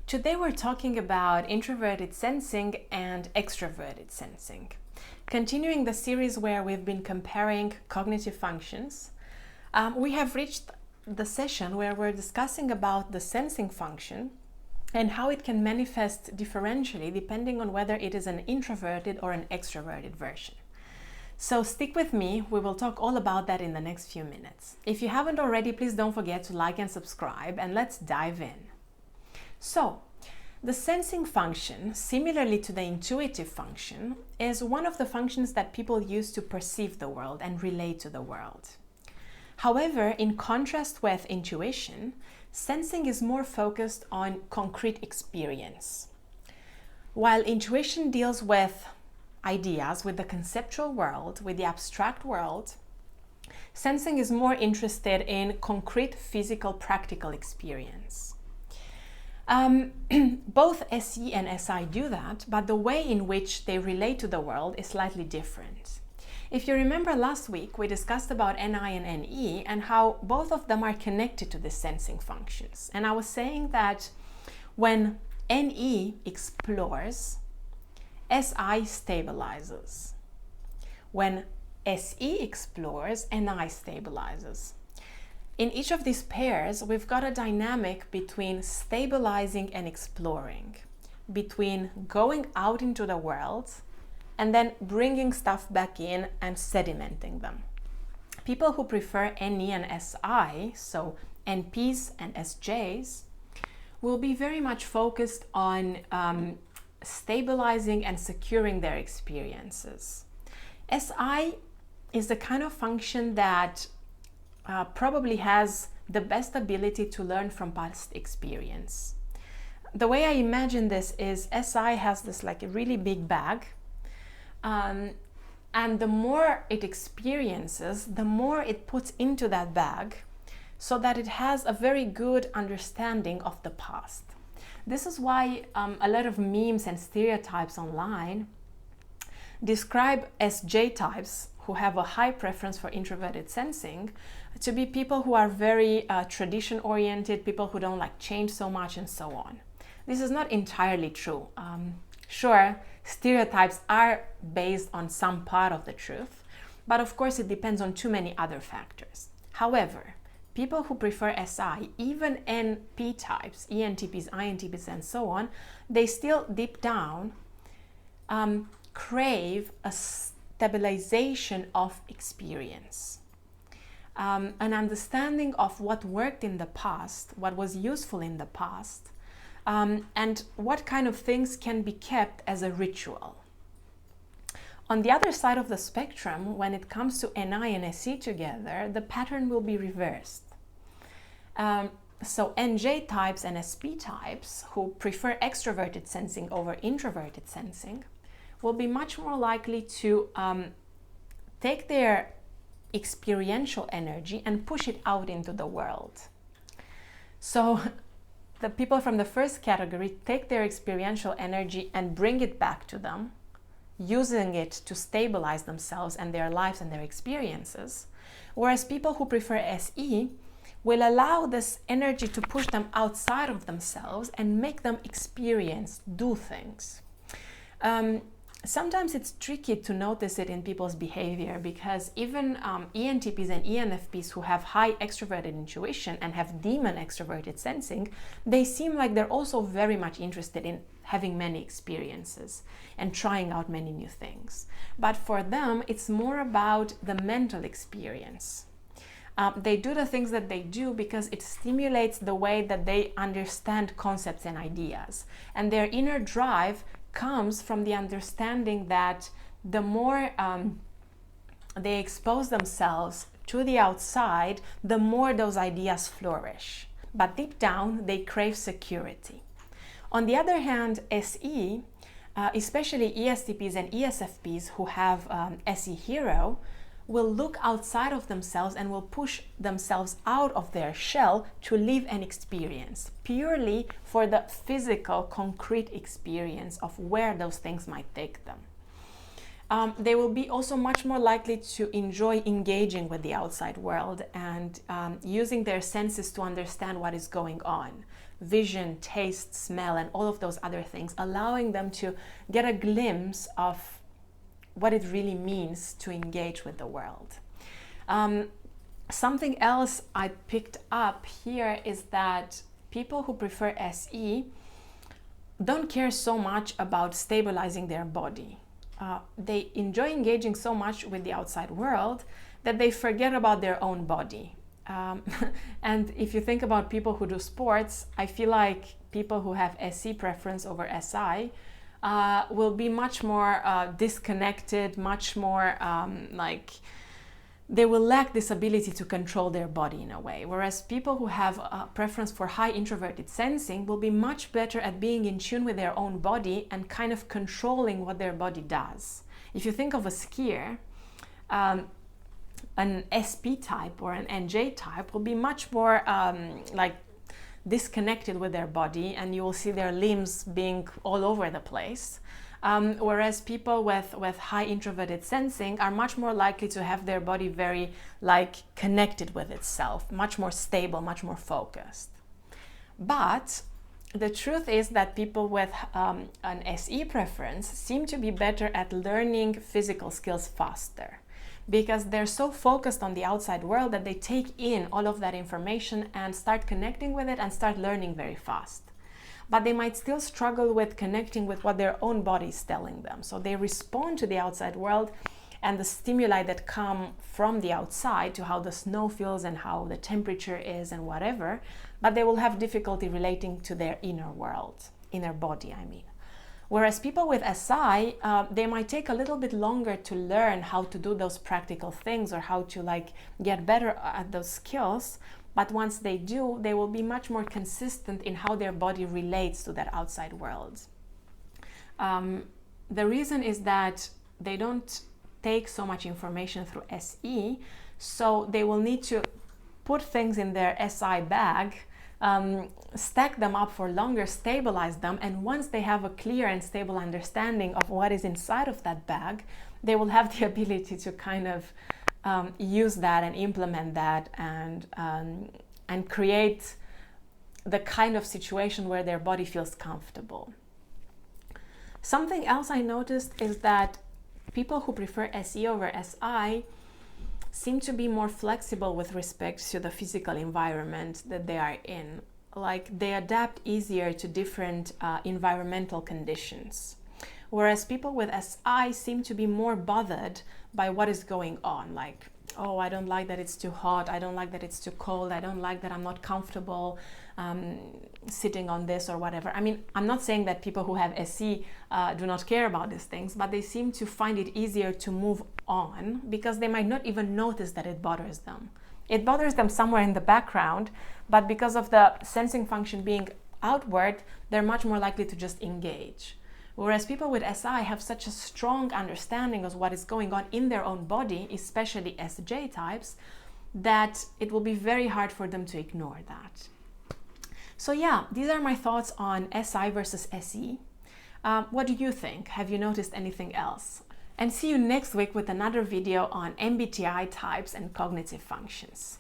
Today we're talking about introverted sensing and extraverted sensing. Continuing the series where we've been comparing cognitive functions, we have reached the session where we're discussing about the sensing function and how it can manifest differentially depending on whether it is an introverted or an extroverted version. So stick with me, we will talk all about that in the next few minutes. If you haven't already, please don't forget to like and subscribe, and let's dive in. So, the sensing function, similarly to the intuitive function, is one of the functions that people use to perceive the world and relate to the world. However, in contrast with intuition, sensing is more focused on concrete experience. While intuition deals with ideas, with the conceptual world, with the abstract world, sensing is more interested in concrete physical practical experience. Both SE and SI do that, but the way in which they relate to the world is slightly different. If you remember last week, we discussed about NI and NE and how both of them are connected to the sensing functions. And I was saying that when NE explores, SI stabilizes. When SE explores, NI stabilizes. In each of these pairs, we've got a dynamic between stabilizing and exploring, between going out into the world and then bringing stuff back in and sedimenting them. People who prefer NE and SI, so NPs and SJs, will be very much focused on stabilizing and securing their experiences. SI is the kind of function that probably has the best ability to learn from past experience. The way I imagine this is SI has this like a really big bag, and the more it experiences, the more it puts into that bag so that it has a very good understanding of the past. This is why a lot of memes and stereotypes online describe SJ types who have a high preference for introverted sensing to be people who are very tradition oriented, people who don't like change so much, and so on. This is not entirely true. Sure, stereotypes are based on some part of the truth, but of course it depends on too many other factors. However, people who prefer SI, even NP types, ENTPs, INTPs, and so on, they still deep down crave a stabilization of experience. An understanding of what worked in the past, what was useful in the past, and what kind of things can be kept as a ritual. On the other side of the spectrum, when it comes to NI and SE together, the pattern will be reversed. So NJ types and SP types who prefer extroverted sensing over introverted sensing will be much more likely to take their experiential energy and push it out into the world. So the people from the first category take their experiential energy and bring it back to them, using it to stabilize themselves and their lives and their experiences, whereas people who prefer SE will allow this energy to push them outside of themselves and make them experience, do things. Sometimes it's tricky to notice it in people's behavior because even ENTPs and ENFPs who have high extroverted intuition and have demon extroverted sensing, they seem like they're also very much interested in having many experiences and trying out many new things. But for them, it's more about the mental experience. They do the things that they do because it stimulates the way that they understand concepts and ideas. And their inner drive comes from the understanding that the more they expose themselves to the outside, the more those ideas flourish. But deep down, they crave security. On the other hand, SE, especially ESTPs and ESFPs who have SE hero, will look outside of themselves and will push themselves out of their shell to live an experience, purely for the physical, concrete experience of where those things might take them. They will be also much more likely to enjoy engaging with the outside world and using their senses to understand what is going on. vision, taste, smell, and all of those other things, allowing them to get a glimpse of what it really means to engage with the world. Something else I picked up here is that people who prefer SE don't care so much about stabilizing their body. They enjoy engaging so much with the outside world that they forget about their own body. And if you think about people who do sports, I feel like people who have SE preference over SI will be much more disconnected, much more they will lack this ability to control their body in a way. Whereas people who have a preference for high introverted sensing will be much better at being in tune with their own body and kind of controlling what their body does. If you think of a skier, an SP type or an NJ type will be much more disconnected with their body, and you will see their limbs being all over the place. Whereas people with high introverted sensing are much more likely to have their body very connected with itself, much more stable, much more focused. But the truth is that people with an SE preference seem to be better at learning physical skills faster, because they're so focused on the outside world that they take in all of that information and start connecting with it and start learning very fast. But they might still struggle with connecting with what their own body is telling them. So they respond to the outside world and the stimuli that come from the outside, to how the snow feels and how the temperature is and whatever, but they will have difficulty relating to their inner world, inner body, I mean. Whereas people with SI, they might take a little bit longer to learn how to do those practical things or how to get better at those skills. But once they do, they will be much more consistent in how their body relates to that outside world. The reason is that they don't take so much information through SE, so they will need to put things in their SI bag, stack them up for longer, stabilize them, and once they have a clear and stable understanding of what is inside of that bag, they will have the ability to kind of use that and implement that and create the kind of situation where their body feels comfortable. Something else I noticed is that people who prefer SE over SI seem to be more flexible with respect to the physical environment that they are in. They adapt easier to different environmental conditions. Whereas people with SI seem to be more bothered by what is going on. Oh, I don't like that it's too hot, I don't like that it's too cold, I don't like that I'm not comfortable sitting on this or whatever. I mean, I'm not saying that people who have SE do not care about these things, but they seem to find it easier to move on because they might not even notice that it bothers them. It bothers them somewhere in the background, but because of the sensing function being outward, they're much more likely to just engage. Whereas people with SI have such a strong understanding of what is going on in their own body, especially SJ types, that it will be very hard for them to ignore that. So yeah, these are my thoughts on SI versus SE. What do you think? Have you noticed anything else? And see you next week with another video on MBTI types and cognitive functions.